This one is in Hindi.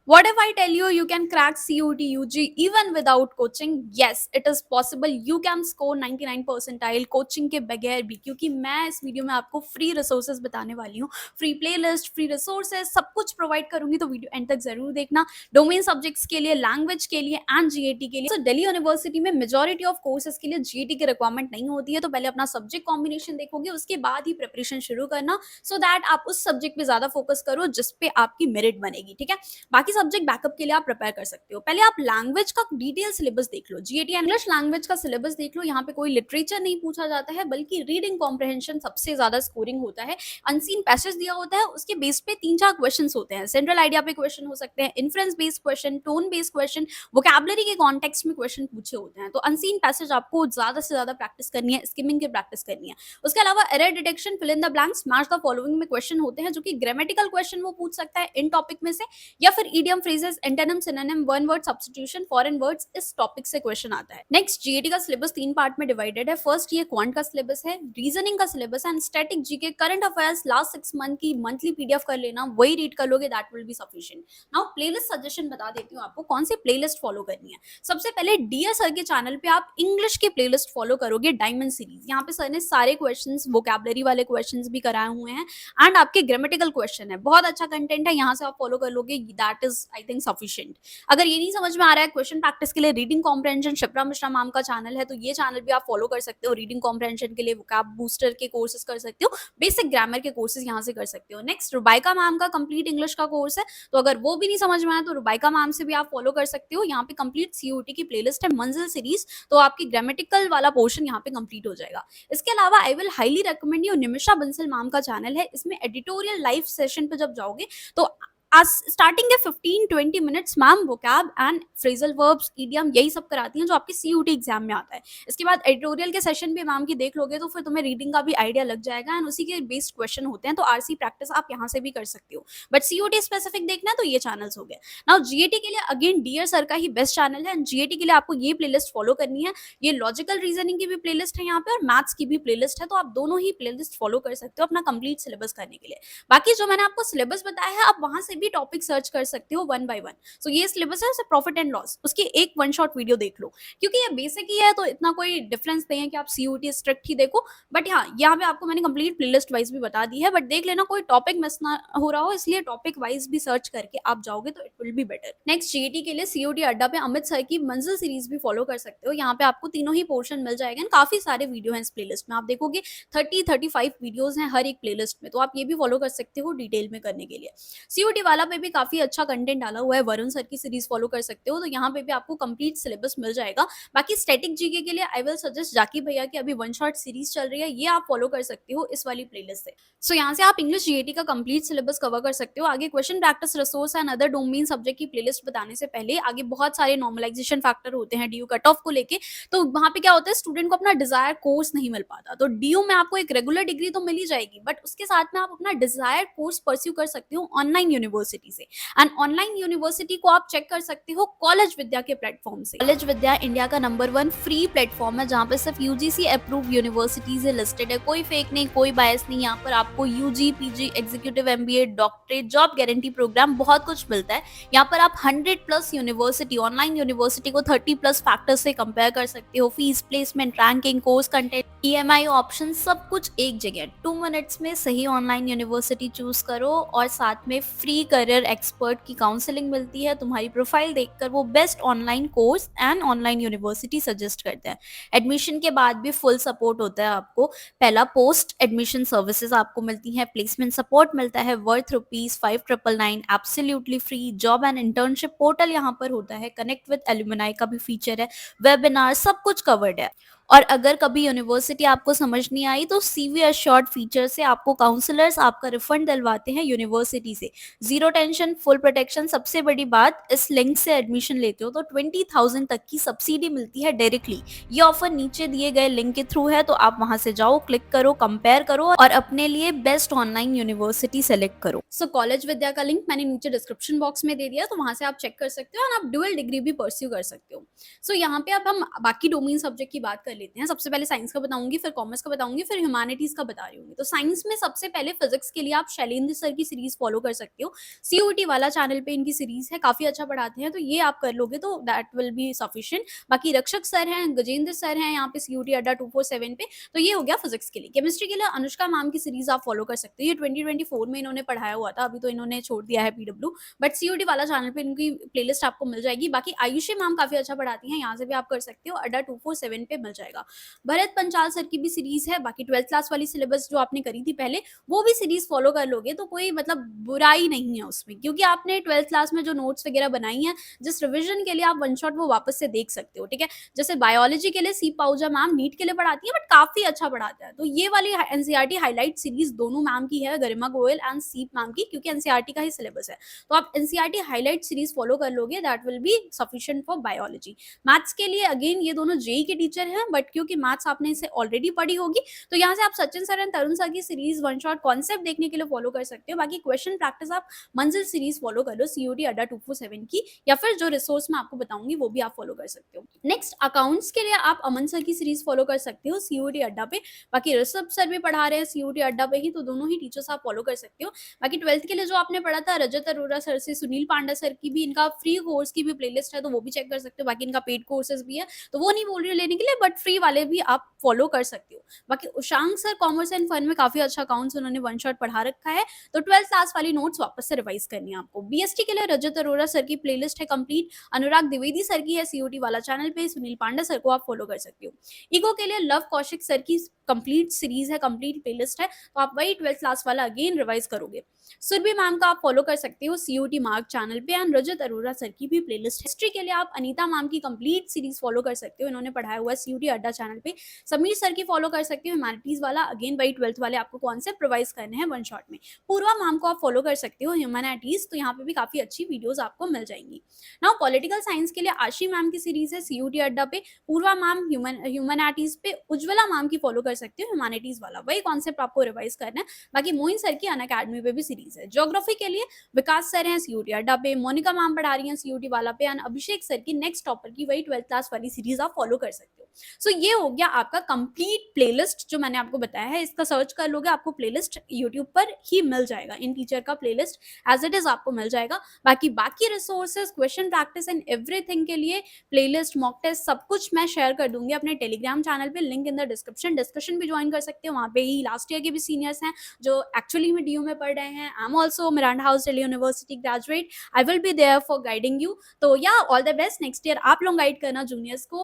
What if I tell you you can crack CUT UG even without coaching? Yes, it is possible. You can score 99 percentile coaching के बगैर भी, क्योंकि मैं इस वीडियो में आपको फ्री रिसोर्सेज बताने वाली हूँ, फ्री प्लेलिस्ट, फ्री रिसोर्सेज, सब कुछ प्रोवाइड करूंगी, तो वीडियो एंड तक जरूर देखना। डोमेन सब्जेक्ट्स के लिए, लैंग्वेज के लिए एंड जीएटी के लिए। तो दिल्ली यूनिवर्सिटी में मेजोरिटी ऑफ कोर्सेज के लिए जीएटी की रिक्वायरमेंट नहीं होती है, तो पहले अपना सब्जेक्ट कॉम्बिनेशन देखोगे, उसके बाद ही प्रिपरेशन शुरू करना, सो दैट आप उस सब्जेक्ट पे ज्यादा फोकस करो जिसपे आपकी मेरिट बनेगी। ठीक है, बाकी सब्जेक्ट बैकअप के लिए आप प्रिपेयर कर सकते हो। पहले आप लैंग्वेज का डिटेल सिलेबस देख लो, जीएटी इंग्लिश लैंग्वेज का सिलेबस देख लो। यहाँ पे कोई लिटरेचर नहीं पूछा जाता है, बल्कि रीडिंग कॉम्प्रहेंशन सबसे ज्यादा स्कोरिंग होता है। अनसीन पैसेज दिया होता है, उसके बेस पे 3-4 क्वेश्चन होते हैं। सेंट्रल आइडिया पे क्वेश्चन हो सकते हैं, inference based question, tone based question, vocabulary के कॉन्टेक्स्ट में क्वेश्चन पूछे होते हैं। तो अनसीन पैसेज आपको ज्यादा से ज्यादा प्रैक्टिस करनी है, स्किमिंग की प्रैक्टिस करनी है। उसके अलावा error detection, fill in the blanks, match the following में क्वेश्चन होते हैं, जो कि ग्रामेटिकल क्वेश्चन वो पूछ सकता है इन टॉपिक में से, या फिर idiom phrases, antonym, synonym, one word substitution, foreign words, इस टॉपिक से क्वेश्चन आता है। नेक्स्ट, जीएटी का सिलेबस 3 पार्ट में डिवाइडेड है। फर्स्ट ये क्वांट का सिलेबस है, रीजनिंग का सिलेबस है, and static GK, current affairs last 6 month की मंथली पीडीएफ कर लेना, वही रीड कर लोगे, that will be sufficient. Now playlist suggestion बता देती हूँ आपको कौन सी प्लेलिस्ट फॉलो करनी है। सबसे पहले डियर सर के चैनल पे आप इंग्लिश की प्लेलिस्ट फॉलो करोगे, डायमंड सीरीज। यहाँ पे सर ने सारे क्वेश्चंस, वोकैबुलरी वाले क्वेश्चंस भी कराए हुए हैं, एंड आपके ग्रामेटिकल क्वेश्चन है, बहुत अच्छा कंटेंट है, यहाँ से आप फॉलो कर लोगे, that is I think sufficient. अगर ये नहीं समझ में आ रहा है क्वेश्चन प्रैक्टिस के लिए, reading comprehension Shipra Mishra ma'am का चैनल है, तो ये चैनल भी आप फॉलो कर सकते हो। रीडिंग कॉम्प्रहेंशन के लिए वोकैब बूस्टर के कोर्सेज कर सकते हो, बेसिक ग्रामर के कोर्सेज यहाँ से कर सकते हो। नेक्स्ट, रुबाइका मैम का कंप्लीट इंग्लिश का कोर्स है, तो अगर वो भी नहीं समझ में आया तो रुबाइका मैम से भी आप फॉलो कर सकते हो। यहाँ पे कंप्लीट सीयूटी की प्लेलिस्ट है, मंजिल सीरीज, तो आपकी ग्रामेटिकल वाला पोर्शन यहाँ पे कंप्लीट हो जाएगा। इसके अलावा I will highly recommend you Nimisha Bansal ma'am का चैनल है, इसमें एडिटोरियल लाइव सेशन पे जब जाओगे तो आज स्टार्टिंग के 15-20 minutes ma'am vocab and phrasal verbs, idiom, यही सब कराती हैं जो आपके सीयूटी एग्जाम में आता है। इसके बाद एडिटोरियल के सेशन भी मैम की देख लोगे तो फिर तुम्हें रीडिंग का भी आइडिया लग जाएगा, एंड उसी के बेस्ड क्वेश्चन होते हैं, तो आरसी प्रैक्टिस आप यहाँ से भी कर सकते हो। बट सीयूटी स्पेसिफिक देखना है तो ये चैनल्स हो गए। नाउ जीएटी के लिए अगेन डियर सर का ही बेस्ट चैनल है, एंड जीएटी के लिए आपको ये प्लेलिस्ट फॉलो करनी है। ये लॉजिकल रीजनिंग की भी प्लेलिस्ट है यहाँ पे, और मैथ्स की भी प्लेलिस्ट है, तो आप दोनों ही प्लेलिस्ट फॉलो कर सकते हो अपना कंप्लीट सिलेबस करने के लिए। बाकी जो मैंने आपको सिलेबस बताया है, आप वहां से भी टॉपिक सर्च कर सकते हो वन बाय वन। सो ये सिलेबस है, प्रॉफिट एंड लॉस, उसकी एक वन शॉट वीडियो देख लो, क्योंकि ये बेसिक ही है, तो इतना कोई डिफरेंस नहीं है कि आप सीयूटी स्ट्रिक्ट ही देखो। बट हाँ, यहाँ पे आपको मैंने कंप्लीट प्लेलिस्ट वाइज भी बता दी है, बट देख लेना कोई टॉपिक मिस ना हो रहा हो, इसलिए टॉपिक वाइज भी सर्च करके आप जाओगे तो it will be better. Next, GAT के लिए सीयूटी अड्डा पे अमित सर की मंजिल सीरीज भी फॉलो कर सकते हो। यहाँ पे आपको तीनों ही पोर्शन मिल जाएगा, काफी सारे वीडियो हैं इस प्लेलिस्ट में, आप देखोगे 30-35 वीडियोस हैं हर एक प्लेलिस्ट में, तो आप ये भी फॉलो कर सकते हो डिटेल में करने के लिए। सीयूटी वाला पे भी काफी अच्छा कंटेंट डाला हुआ है, वरुण सर की सीरीज फॉलो कर सकते हो, तो यहाँ पे भी आपको कंप्लीट सिलेबस मिल जाएगा। बाकी स्टैटिक जीके के लिए आई विल सजेस्ट जाकी भैया की अभी वन शॉट सीरीज चल रही है, ये आप फॉलो कर सकते हो इस वाली प्लेलिस्ट से। सो यहाँ से आप इंग्लिश जीएटी का कंप्लीट सिलेबस कवर कर सकते हो। आगे question practice, resource and other domain subject की प्लेलिस्ट बताने से पहले आगे बहुत सारे नॉर्मलाइजेशन फैक्टर होते हैं डीयू कट ऑफ को लेके, तो वहाँ पे क्या होता है, स्टूडेंट को अपना डिजायर कोर्स नहीं मिल पाता। तो डीयू में आपको एक रेगुलर डिग्री तो मिल ही जाएगी, बट उसके साथ में आप अपना डिजायर कोर्स परस्यू कर सकते हो ऑनलाइन यूनिवर्सिटी से। एंड ऑनलाइन यूनिवर्सिटी को आप चेक कर सकते हो कॉलेज विद्या के प्लेटफॉर्म से। कॉलेज विद्या इंडिया का नंबर 1 फ्री प्लेटफॉर्म है, जहाँ पे सिर्फ यूजीसी अप्रूव यूनिवर्सिटीज लिस्टेड है, कोई फेक नहीं, कोई बायस नहीं। यहाँ पर आपको UG, PG, executive MBA, doctorate, job guarantee program, बहुत कुछ मिलता है। यहाँ पर आप 100+ यूनिवर्सिटी, ऑनलाइन यूनिवर्सिटी को 30+ फैक्टर्स से कंपेयर कर सकते हो। Fees, placement, ranking, course content, EMI option, सब कुछ एक जगह। 2 मिनट्स में सही ऑनलाइन यूनिवर्सिटी चूज करो, और साथ में फ्री करियर एक्सपर्ट की काउंसलिंग मिलती है। तुम्हारी प्रोफाइल देखकर वो best online course and online university suggest करते हैं। एडमिशन के बाद भी फुल सपोर्ट होता है आपको। पहला, पोस्ट एडमिशन सर्विसेज आपको मिलती हैं, प्लेसमेंट सपोर्ट मिलता है worth ₹5,999 absolutely free. Job and internship portal यहाँ पर होता है, कनेक्ट विद एलुमनाई का भी फीचर है, वेबिनार, सब कुछ कवर्ड है। और अगर कभी यूनिवर्सिटी आपको समझ नहीं आई तो सीवी अश्योर्ड फीचर से आपको काउंसलर्स आपका रिफंड दिलवाते हैं यूनिवर्सिटी से। Zero tension, full protection. सबसे बड़ी बात, इस लिंक से एडमिशन लेते हो तो 20,000 तक की सब्सिडी मिलती है डायरेक्टली। ये ऑफर नीचे दिए गए लिंक के थ्रू है, तो आप वहां से जाओ, क्लिक करो, कंपेयर करो और अपने लिए बेस्ट ऑनलाइन यूनिवर्सिटी सेलेक्ट करो। सो कॉलेज विद्या का लिंक मैंने नीचे डिस्क्रिप्शन बॉक्स में दे दिया, तो वहां से आप चेक कर सकते हो और आप डुअल डिग्री भी परस्यू कर सकते हो। सो यहाँ पे अब हम बाकी डोमेन सब्जेक्ट की बात कर लेते हैं। सबसे पहले साइंस का बताऊँगी, फिर कॉमर्स का बताऊँगी, फिर ह्यूमैनिटीज़ का बता रही हूँ। तो साइंस में सबसे पहले फिज़िक्स के लिए आप शैलेंद्र सर की सीरीज़ फ़ॉलो कर सकते हो। सीयूटी वाला चैनल पे इनकी सीरीज़ है, काफ़ी अच्छा पढ़ाते हैं, तो ये आप कर लोगे तो दैट विल बी सफिशिएंट। बाकी रक्षक सर हैं, गजेंद्र सर हैं यहाँ पे सीयूटी अड्डा 247 पे, तो ये हो गया फिज़िक्स के लिए। केमिस्ट्री के लिए अनुष्का मैम की सीरीज़ आप फ़ॉलो कर सकते हो। ये 2024 में इन्होंने पढ़ाया हुआ था, अभी तो इन्होंने छोड़ दिया है पीडब्ल्यू, बट सीयूटी वाला चैनल पे इनकी प्लेलिस्ट आपको मिल जाएगी। बाकी आयुषी मैम काफ़ी अच्छा पढ़ाती हैं, यहाँ से भी आप कर सकते हो, अड्डा 247 पे मिल जाएगा। भरत पंचाल सर की भी सीरीज़ है, बाकी 12th क्लास वाली सिलेबस जो आपने करी थी पहले, वो भी सीरीज़ फ़ॉलो कर लोगे तो कोई मतलब बुराई नहीं है उसमें, क्योंकि आपने 12th क्लास में जो नोट्स वगैरह बनाई हैं, जस्ट रिविज़न के लिए आप वन शॉट वो वापस से देख सकते हो, ठीक है? जैसे बायोलॉजी के लिए सी पाहुजा मैम नीट के लिए पढ़ाती है, बट काफ़ी अच्छा पढ़ाते हैं। तो ये वाली एनसीईआरटी हाइलाइट सीरीज़ दोनों मैम की है, गरिमा गोयल एंड सीप मैम की, क्योंकि एनसीईआरटी का ही सिलेबस है। तो आप एनसीईआरटी हाइलाइट सीरीज़ फ़ॉलो कर लोगे, that will be sufficient for biology. Maths के लिए अगेन ये दोनों जेईई के टीचर हैं, बट क्योंकि मैथ्स आपने इसे ऑलरेडी पढ़ी होगी, तो यहाँ से आप Sachin sir and Tarun sir की सीरीज़ वन शॉट कॉन्सेप्ट देखने के लिए फ़ॉलो कर सकते हो। बाकी क्वेश्चन प्रैक्टिस आप मंजिल सीरीज़ फ़ॉलो कर लो, सीयूटी अड्डा 247 की, या फिर जो रिसोर्स मैं आपको बताऊँगी वो भी आप फ़ॉलो कर सकते हो। नेक्स्ट अकाउंट्स के लिए आप अमन सर की सीरीज़ फ़ॉलो कर सकते हो सीयूटी अड्डा पे। बाकी ऋषभ सर भी पढ़ा रहे हैं सीयूटी अड्डा पे ही, तो दोनों ही टीचर्स आप फ़ॉलो कर सकते हो। बाकी 12th के लिए जो आपने पढ़ा था रजत अरोरा सर से, सुनील पांडा सर की भी इनका फ्री कोर्स की भी प्लेलिस्ट है, तो वो भी चेक कर सकते हो। बाकी इनका पेड कोर्सेज़ भी है, तो वो नहीं बोल रही हूँ लेने के लिए, बट फ्री वाले भी आप फ़ॉलो कर सकते हो। बाकी उशांक सर कॉमर्स एंड फन में काफ़ी अच्छा अकाउंट्स उन्होंने वन शॉट पढ़ा रखा है, तो 12th क्लास वाली नोट्स वापस से रिवाइज़ करनी है आपको। बीएसटी के लिए रजत अरोरा सर की प्लेलिस्ट है कंप्लीट, अनुराग द्विवेदी सर की है सीयूटी वाला चैनल पे, सुनील पांडा सर को आप फ़ॉलो कर सकते हो। इको के लिए लव कौशिक सर की कंप्लीट सीरीज़ है, कंप्लीट प्लेलिस्ट है, तो आप वही 12th क्लास वाला अगेन रिवाइज़ करोगे। सुरभि मैम का आप फ़ॉलो कर सकते हो सीयूटी मार्क चैनल पे, एंड रजत अरोरा सर की भी प्लेलिस्ट है। हिस्ट्री के लिए आप अनीता मैम की कंप्लीट सीरीज़ फ़ॉलो कर सकते हो, इन्होंने पढ़ाया हुआ है सीयूटी अड्डा चैनल पे। समीर सर की फ़ॉलो कर सकते हो ह्यूमैनिटीज़ वाला, अगेन वही 12th वाले आपको कॉन्सेप्ट रिवाइज़ करने हैं वन शॉट में। पूर्वा मैम को आप फ़ॉलो कर सकते हो ह्यूमैनिटीज़, तो यहाँ पे भी काफ़ी अच्छी वीडियोज़ आपको मिल जाएँगी। नाउ पॉलिटिकल साइंस के लिए आशी मैम की सीरीज़ है सीयूटी अड्डा पे, पूर्वा मैम ह्यूमैनिटीज़ पे, उज्ज्वला मैम की फ़ॉलो कर सकते हो ह्यूमैनिटीज़ वाला, वही कॉन्सेप्ट आपको रिवाइज़ करना है। बाकी मोइन सर की अनअकैडमी पे भी सीरीज़ है। ज्योग्राफी के लिए विकास सर हैं सीयूटी अड्डा पे, मोनिका मैम पढ़ा रही हैं सीयूटी वाला पे, एंड अभिषेक सर की नेक्स्ट टॉपर की वही 12th क्लास वाली सीरीज़ आप फ़ॉलो कर सकते हो। सो ये हो गया आपका कंप्लीट प्लेलिस्ट जो मैंने आपको बताया है, इसका सर्च कर लोगे आपको प्लेलिस्ट यूट्यूब पर ही मिल जाएगा। इन टीचर का प्लेलिस्ट एज़ इट इज़ आपको मिल जाएगा। बाकी resources, question practice and everything के लिए प्लेलिस्ट, मॉक टेस्ट सब कुछ मैं शेयर कर दूँगी अपने टेलीग्राम चैनल पे, link in the description. Discussion भी जॉइन कर सकते हो, वहाँ पे ही लास्ट ईयर के भी सीनियर्स हैं जो एक्चुअली में डीयू में पढ़ रहे हैं। I am also Miranda House Delhi university graduate, I will be there for guiding you. तो yeah all the best, next year आप लोग गाइड करना जूनियर्स को।